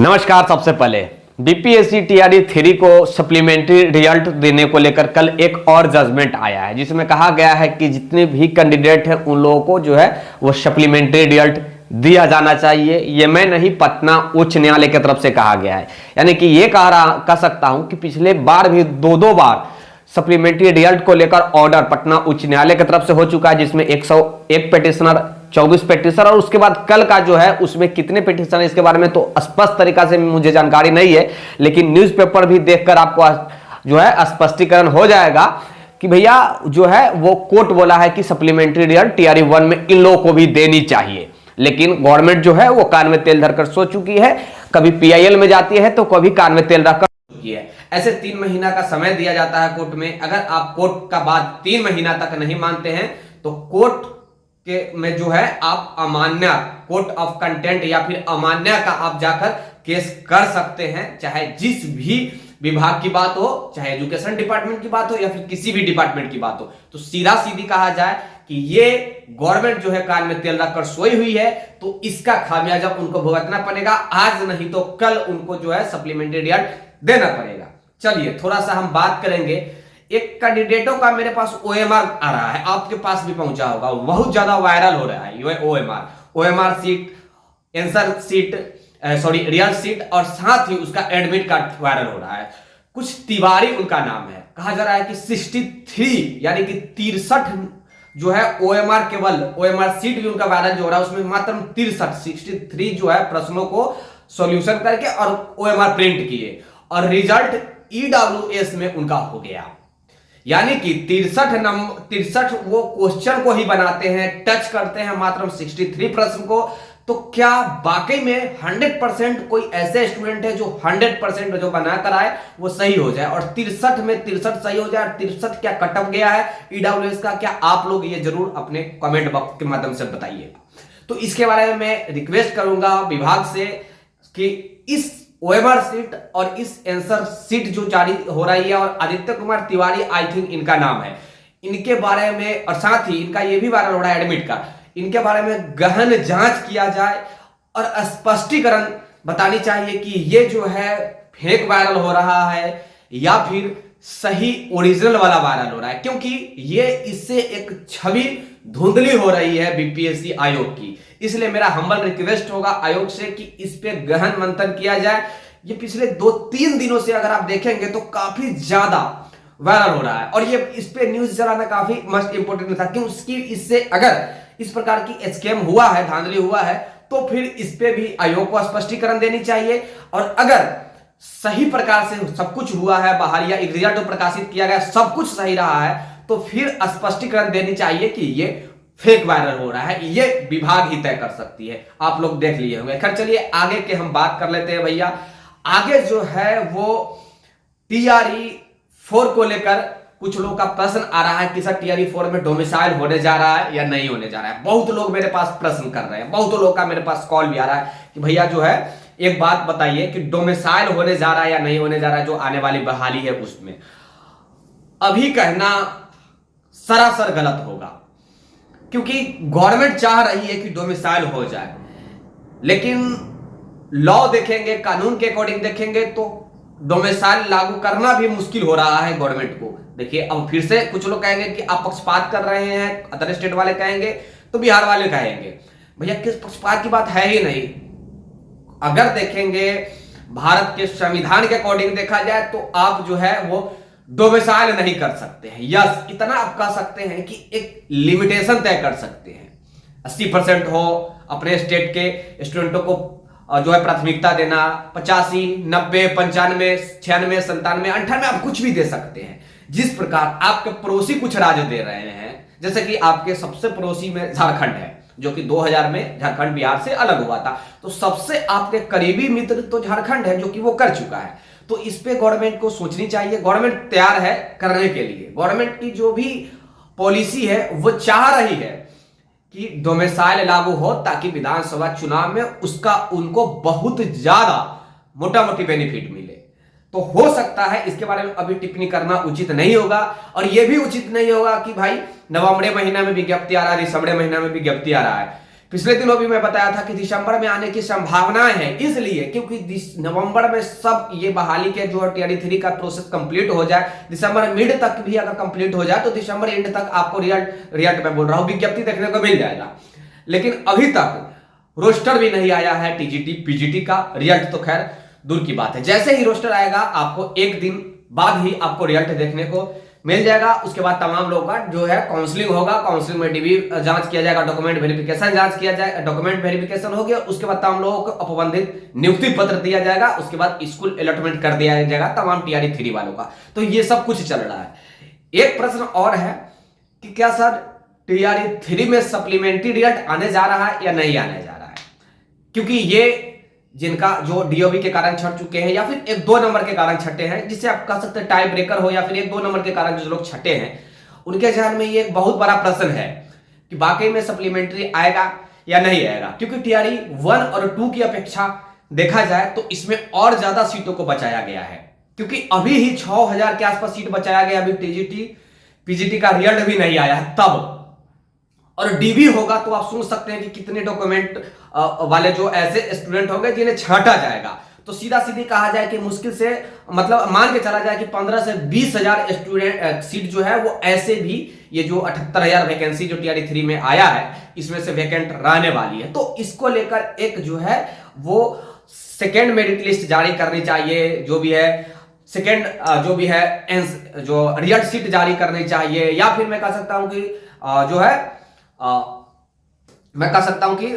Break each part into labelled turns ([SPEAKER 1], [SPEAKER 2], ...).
[SPEAKER 1] नमस्कार। सबसे पहले बीपीएससी टीआरई 3 को सप्लीमेंट्री रिजल्ट देने को लेकर कल एक और जजमेंट आया है, जिसमें कहा गया है कि जितने भी कैंडिडेट हैं उन लोगों को जो है वो सप्लीमेंट्री रिजल्ट दिया जाना चाहिए। ये मैं नहीं, पटना उच्च न्यायालय की तरफ से कहा गया है। यानी कि ये कह सकता हूं कि पिछले बार भी दो बार सप्लीमेंट्री रिजल्ट को लेकर ऑर्डर पटना उच्च न्यायालय की तरफ से हो चुका है, जिसमें 101 पिटिशनर 24 पिटिशनर और उसके बाद कल का जो है उसमें कितने पिटिशन है इसके बारे में तो स्पष्ट तरीका से मुझे जानकारी नहीं है, लेकिन न्यूज़पेपर भी देखकर आपको जो है स्पष्टीकरण हो जाएगा कि भैया जो है वो कोर्ट बोला है कि सप्लीमेंट्री रिजल्ट टीआरई 1 में इन लोगों को भी देनी चाहिए। लेकिन गवर्नमेंट जो है वो कान में तेल धरकर सो चुकी है, कभी पीआईएल में जाती है तो कभी कान में तेल रखकर चुकी है। ऐसे 3 महीना का समय दिया जाता है कोर्ट में। अगर आप कोर्ट का बात 3 महीना तक नहीं मानते हैं तो कोर्ट के में जो है आप अमान्य कोर्ट ऑफ कंटेंट या फिर अमान्य का आप जाकर केस कर सकते हैं, चाहे जिस भी विभाग की बात हो, चाहे एजुकेशन डिपार्टमेंट की बात हो या फिर किसी भी डिपार्टमेंट की बात हो। तो सीधा सीधी कहा जाए कि ये गवर्नमेंट जो है कान में तेल रखकर सोई हुई है, तो इसका खामियाजा उनको भुगतना पड़ेगा। आज नहीं तो कल उनको जो है सप्लीमेंट्री रिजल्ट देना पड़ेगा। चलिए थोड़ा सा हम बात करेंगे। एक कैंडिडेटों का मेरे पास ओएमआर आ रहा है, आपके पास भी पहुंचा होगा, बहुत ज्यादा वायरल हो रहा है ये OMR sheet, answer sheet, real seat और साथ ही उसका एडमिट कार्ड वायरल हो रहा है। कुछ तिवारी उनका नाम है, कहा जा रहा है कि 63 यानी कि 63 जो है ओएमआर, केवल ओएमआर सीट भी उनका वायरल जो हो रहा है उसमें मात्र 63 जो है प्रश्नों को सॉल्यूशन करके और ओएमआर प्रिंट किए और रिजल्ट ईडब्ल्यूएस में उनका हो गया। यानी कि 63 वो क्वेश्चन को ही बनाते हैं, टच करते हैं मात्र 63 प्रश्न को। तो क्या वाकई में 100% कोई ऐसे स्टूडेंट है जो 100% जो बनाकर आए वो सही हो जाए और 63 में 63 सही हो जाए? 63 क्या कट ऑफ गया है ईडब्ल्यूएस का? क्या आप लोग ये जरूर अपने कमेंट बॉक्स के माध्यम से बताइएगा। तो इसके बारे में मैं रिक्वेस्ट करूंगा विभाग से कि इस ओएमआर सीट और इस आंसर सीट जो जारी हो रही है, और आदित्य कुमार तिवारी आई थिंक इनका नाम है, इनके बारे में और साथ ही इनका ये भी वायरल हो रहा है एडमिट कार्ड, इनके बारे में गहन जांच किया जाए और स्पष्टीकरण बतानी चाहिए कि ये जो है फेक वायरल हो रहा है या फिर सही ओरिजिनल वाला वायरल हो रहा है, क्योंकि ये इससे एक छवि धुंधली हो रही है बीपीएससी आयोग की। इसलिए मेरा हम्बल रिक्वेस्ट होगा आयोग से कि इस पे गहन मंथन किया जाए। ये पिछले 2-3 दिनों से अगर आप देखेंगे तो काफी ज्यादा वायरल हो रहा है और ये इस पे न्यूज चलाना काफी मस्ट इंपोर्टेंट था, क्योंकि इससे अगर इस प्रकार की स्कैम हुआ है, धांधली हुआ है, तो फिर इस पे भी आयोग को स्पष्टीकरण देनी चाहिए। और अगर सही प्रकार से सब कुछ हुआ है, बाहर या रिजल्ट प्रकाशित किया गया, सब कुछ सही रहा है, तो फिर स्पष्टीकरण देनी चाहिए कि ये फेक वायरल हो रहा है। ये विभाग ही तय कर सकती है। आप लोग देख लिए होंगे। खैर चलिए आगे के हम बात कर लेते हैं भैया। आगे जो है वो टीआरई 4 को लेकर कुछ लोगों का प्रश्न आ रहा है कि सर टीआरई 4 में डोमिसाइल होने जा रहा है या नहीं होने जा रहा है। बहुत लोग मेरे पास प्रश्न कर रहे हैं, बहुत लोगों का मेरे पास कॉल भी आ रहा है कि भैया जो है एक बात बताइए कि डोमिसाइल होने जा रहा है या नहीं होने जा रहा है, जो आने वाली बहाली है उसमें। अभी कहना सरासर गलत होगा, क्योंकि गवर्नमेंट चाह रही है कि डोमिसाइल हो जाए, लेकिन लॉ देखेंगे, कानून के अकॉर्डिंग देखेंगे तो डोमिसाइल लागू करना भी मुश्किल हो रहा है गवर्नमेंट को। देखिए अब फिर से कुछ लोग कहेंगे कि आप पक्षपात कर रहे हैं, अदर स्टेट वाले कहेंगे, तो बिहार वाले कहेंगे भैया किस पक्षपात की बात है ही नहीं। अगर देखेंगे भारत के संविधान के अकॉर्डिंग देखा जाए तो आप जो है वो डोमिसाइल नहीं कर सकते हैं। यस, इतना आप कह सकते हैं कि एक लिमिटेशन तय कर सकते हैं, 80% हो अपने स्टेट के स्टूडेंटों को जो है प्राथमिकता देना, 85, 90, 95, 96, 97, 98 आप कुछ भी दे सकते हैं। जिस प्रकार आपके पड़ोसी कुछ राज्य दे रहे हैं, जैसे कि आपके सबसे पड़ोसी में झारखंड है, जो कि 2000 में झारखंड बिहार से अलग हुआ था, तो सबसे आपके करीबी मित्र तो झारखंड है जो कि वो कर चुका है। तो इस पे गवर्नमेंट को सोचनी चाहिए। गवर्नमेंट तैयार है करने के लिए। गवर्नमेंट की जो भी पॉलिसी है वो चाह रही है कि डोमिसाइल लागू हो, ताकि विधानसभा चुनाव में उसका उनको बहुत ज्यादा मोटा मोटी बेनिफिट मिले। तो हो सकता है इसके बारे में अभी टिप्पणी करना उचित नहीं होगा, और यह भी उचित नहीं होगा कि भाई नवंबर महीना में विज्ञप्ति आ रहा है, दिसंबर महीना में विज्ञप्ति आ रहा है,
[SPEAKER 2] पिछले दिनों भी मैं बताया था कि दिसंबर में आने की संभावनाएं हैं, इसलिए क्योंकि नवंबर में सब ये बहाली के जो टीआरडी 3 का प्रोसेस कंप्लीट हो जाए, दिसंबर मिड तक भी अगर कंप्लीट हो जाए तो दिसंबर एंड तक आपको रिजल्ट में बोल रहा हूं विज्ञप्ति देखने को मिल जाएगा। लेकिन अभी तक रोस्टर भी नहीं आया है टीजीटी पीजीटी का। रिजल्ट तो खैर दूर की बात है, जैसे ही रोस्टर आएगा आपको एक दिन बाद ही आपको रिजल्ट देखने को मिल जाएगा। उसके बाद तमाम लोगों का जो है काउंसलिंग होगा, काउंसलिंग में डीबी जांच किया जाएगा, डॉक्यूमेंट वेरिफिकेशन जांच किया जाएगा, डॉक्यूमेंट वेरिफिकेशन हो गया, उसके बाद तमाम लोगों को अपबंधित नियुक्ति पत्र दिया जाएगा, उसके बाद स्कूल अलॉटमेंट कर दिया जाएगा तमाम टीआरडी 3 वालों का। तो ये सब कुछ चल रहा है। एक प्रश्न और है कि क्या सर टीआरडी 3 में सप्लीमेंट्री रिजल्ट आने जा रहा है या नहीं आने जा रहा है, क्योंकि ये जिनका जो डीओबी के कारण छट चुके हैं या फिर 1-2 नंबर के कारण छटे हैं, जिसे आप कह सकते हैं टाई ब्रेकर हो, या फिर 1-2 नंबर के कारण जो लोग छटे हैं उनके ध्यान में ये एक बहुत बड़ा प्रश्न है कि वाकई में सप्लीमेंट्री आएगा या नहीं आएगा। क्योंकि टीआरडी 1 और 2 की अपेक्षा देखा जाए तो इसमें और ज्यादा सीटों को बचाया गया है, क्योंकि अभी ही 6000 के आसपास सीट बचाया गया। अभी टीजीटी पीजीटी का रिजल्ट भी नहीं आया है तब, और डीबी होगा तो आप सोच सकते हैं कि कितने डॉक्यूमेंट वाले जो ऐसे स्टूडेंट होंगे जिन्हें छांटा जाएगा। तो सीधा सीधी कहा जाए कि मुश्किल से मतलब मान के चला जाए कि 15 से 20 हजार स्टूडेंट सीट जो है वो ऐसे भी ये जो 78,000 वैकेंसी जो टीआरडी 3 में आया है इसमें से वैकेंट रहने वाली है। तो इसको लेकर एक जो है वो सेकेंड मेरिट लिस्ट जारी करनी चाहिए, जो भी है सेकेंड जो भी है जो रिजल्ट सीट जारी करनी चाहिए, या फिर मैं कह सकता हूं कि जो है मैं कह सकता हूं कि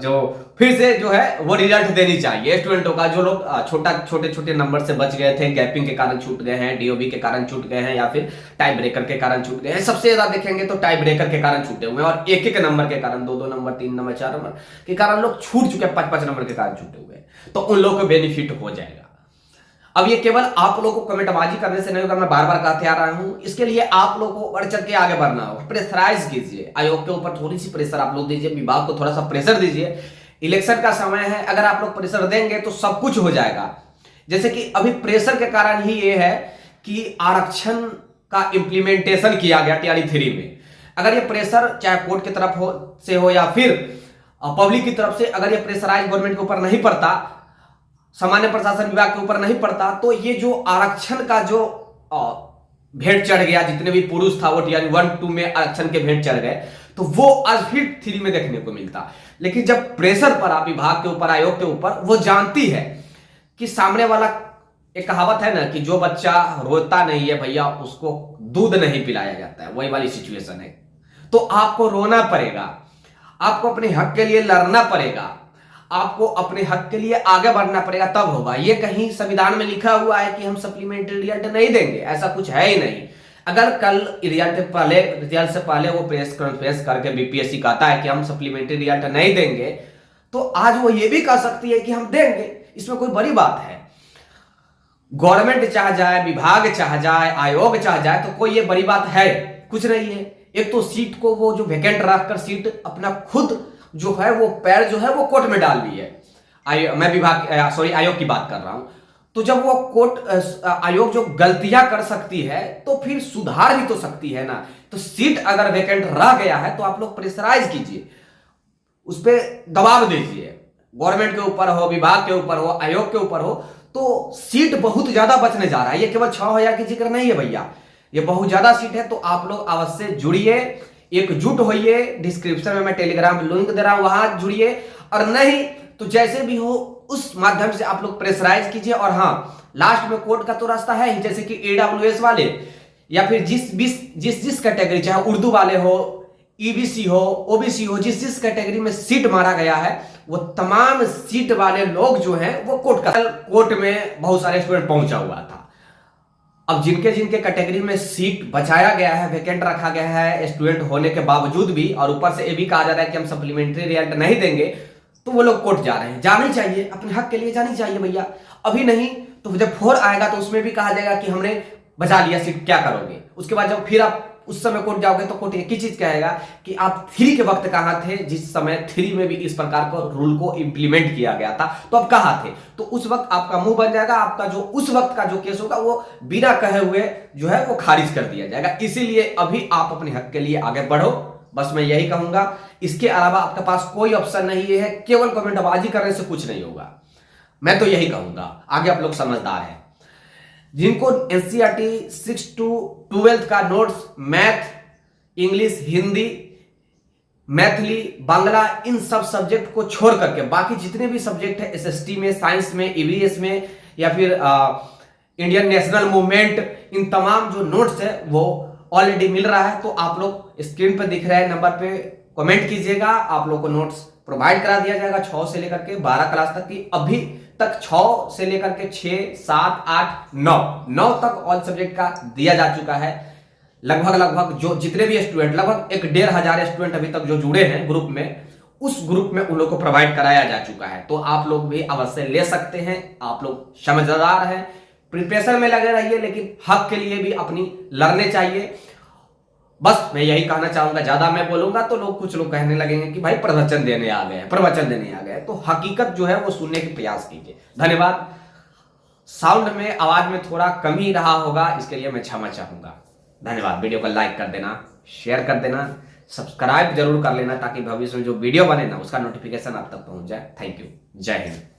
[SPEAKER 2] जो फिर से जो है वो रिजल्ट देनी चाहिए स्टूडेंटों का, जो लोग छोटे छोटे नंबर से बच गए थे, गैपिंग के कारण छूट गए हैं, डीओबी के कारण छूट गए हैं, या फिर टाई ब्रेकर के कारण छूट गए हैं। सबसे ज्यादा देखेंगे तो टाई ब्रेकर के कारण छूटे हुए हैं, और एक एक नंबर के कारण 2-2 नंबर 3 नंबर 4 नंबर के कारण लोग छूट चुके हैं, 5-5 नंबर के कारण छूटे हुए हैं। तो उन लोगों को बेनिफिट हो जाएगा। अब ये केवल आप लोगों को कमेंटबाजी करने से नहीं होगा, मैं बार बार कहते आ रहा हूं। इसके लिए आप लोगों को बढ़ चढ़ के आगे बढ़ना होगा, प्रेशराइज कीजिए, आयोग के ऊपर थोड़ी सी प्रेशर आप लोग दीजिए, विभाग को थोड़ा सा प्रेशर दीजिए। इलेक्शन का समय है, अगर आप लोग प्रेशर देंगे तो सब कुछ हो जाएगा। जैसे कि अभी प्रेशर के कारण ही ये है कि आरक्षण का इंप्लीमेंटेशन किया गया टीआरडी 3 में। अगर ये प्रेशर चाहे कोर्ट की तरफ से हो या फिर पब्लिक की तरफ से, अगर ये प्रेशराइज गवर्नमेंट के ऊपर नहीं पड़ता, सामान्य प्रशासन विभाग के ऊपर नहीं पड़ता, तो ये जो आरक्षण का जो भेंट चढ़ गया, जितने भी पुरुष था वो टीआरडी 1-2 में आरक्षण के भेंट चढ़ गए, तो वो आज फिर 3 में देखने को मिलता। लेकिन जब प्रेशर पड़ा विभाग के ऊपर, आयोग के ऊपर, वो जानती है कि सामने वाला, एक कहावत है ना कि जो बच्चा रोता नहीं है भैया उसको दूध नहीं पिलाया जाता है, वही वाली सिचुएशन है। तो आपको रोना पड़ेगा, आपको अपने हक के लिए लड़ना पड़ेगा, आपको अपने हक के लिए आगे बढ़ना पड़ेगा, तब होगा। ये कहीं संविधान में लिखा हुआ है कि हम सप्लीमेंट्री रिजल्ट नहीं देंगे, ऐसा कुछ है ही नहीं। अगर कल रिजल्ट से पहले वो प्रेस कॉन्फ्रेंस करके बीपीएससी कहता है कि हम सप्लीमेंट्री रिजल्ट नहीं देंगे, तो आज वो ये भी कह सकती है कि हम देंगे, इसमें कोई बड़ी बात है। गवर्नमेंट चाह जाए, विभाग चाह जाए, आयोग चाह जाए, तो कोई ये बड़ी बात है कुछ नहीं है। एक तो सीट को वो जो वैकेंट रखकर सीट अपना खुद जो है वो पैर जो है वो कोर्ट में डाल दी है। मैं आयोग की बात कर रहा हूं। तो जब वो कोर्ट आयोग जो गलतियां कर सकती है तो फिर सुधार भी तो सकती है ना। तो सीट अगर वैकेंट रह गया है तो आप लोग प्रेशराइज कीजिए, उस पर दबाव दीजिए, गवर्नमेंट के ऊपर हो, विभाग के ऊपर हो, आयोग के ऊपर हो, तो सीट बहुत ज्यादा बचने जा रहा है। ये केवल 6000 की जिक्र नहीं है भैया, ये बहुत ज्यादा सीट है। तो आप लोग अवश्य जुड़िए, एकजुट होइए। डिस्क्रिप्शन में मैं टेलीग्राम लिंक दे रहा हूं, वहां जुड़िए, और नहीं तो जैसे भी हो उस माध्यम से आप लोग प्रेशराइज कीजिए। और हाँ, लास्ट में कोर्ट का तो रास्ता है ही, जैसे कि AWS वाले या फिर जिस कैटेगरी, चाहे उर्दू वाले हो, EBC हो, OBC हो, जिस कैटेगरी में सीट मारा गया है वो तमाम सीट वाले लोग जो हैं वो कोर्ट में बहुत सारे स्टूडेंट पहुंचा हुआ था। अब जिनके कैटेगरी में सीट बचाया गया है, वैकेंट रखा गया है स्टूडेंट होने के बावजूद भी, और ऊपर से ये भी कहा जा रहा है कि हम सप्लीमेंट्री रिजल्ट नहीं देंगे, तो वो लोग कोर्ट जा रहे हैं। जानी चाहिए, अपने हक के लिए जानी चाहिए भैया। अभी नहीं तो जब 4 आएगा तो उसमें भी कहा जाएगा कि हमने बचा लिया सीट, क्या करोगे। उसके बाद जब फिर आप उस समय कोर्ट जाओगे तो कोर्ट एक ही चीज कहेगा कि आप 3 के वक्त कहां थे, जिस समय 3 में भी इस प्रकार का रूल को इंप्लीमेंट किया गया था, तो आप कहां थे। तो उस वक्त आपका मुंह बन जाएगा, आपका जो उस वक्त का जो केस होगा वो बिना कहे हुए जो है वो खारिज कर दिया जाएगा। इसीलिए अभी आप अपने हक के लिए आगे बढ़ो, बस मैं यही कहूंगा। इसके अलावा आपके पास कोई ऑप्शन नहीं है, केवल कमेंटबाजी करने से कुछ नहीं होगा। मैं तो यही कहूंगा, आगे आप लोग समझदार हैं। जिनको एनसीईआरटी 6 to 12 का notes math, English, Hindi, Maithili, Bangla, इन सब सब्जेक्ट को छोड़ करके बाकी जितने भी सब्जेक्ट है एसएसटी में, साइंस में, ईवीएस में या फिर इंडियन नेशनल मूवमेंट, इन तमाम जो नोट्स है वो ऑलरेडी मिल रहा है। तो आप लोग स्क्रीन पर दिख रहे नंबर पे कमेंट कीजिएगा, आप लोग को नोट्स प्रोवाइड करा दिया जाएगा 6 से लेकर के 12 क्लास तक की। अभी तक 6 से लेकर के 6, 7, 8, 9 तक ऑल सब्जेक्ट का दिया जा चुका है। लगभग जो जितने भी स्टूडेंट, लगभग 1,500 स्टूडेंट अभी तक जो जुड़े हैं ग्रुप में, उस ग्रुप में उन लोग को प्रोवाइड कराया जा चुका है। तो आप लोग भी अवश्य ले सकते हैं। आप लोग समझदार हैं, प्रिपरेशन में लगे रहिए, लेकिन हक के लिए भी अपनी लड़ने चाहिए। बस मैं यही कहना चाहूंगा। ज्यादा मैं बोलूंगा तो कुछ लोग कहने लगेंगे कि भाई प्रवचन देने आ गए। तो हकीकत जो है वो सुनने के प्रयास कीजिए। धन्यवाद। साउंड में, आवाज में थोड़ा कमी रहा होगा, इसके लिए मैं क्षमा चाहूंगा। धन्यवाद। वीडियो को लाइक कर देना, शेयर कर देना, सब्सक्राइब जरूर कर लेना, ताकि भविष्य में जो वीडियो बने ना उसका नोटिफिकेशन आप तक पहुंच जाए। Thank you. जय हिंद।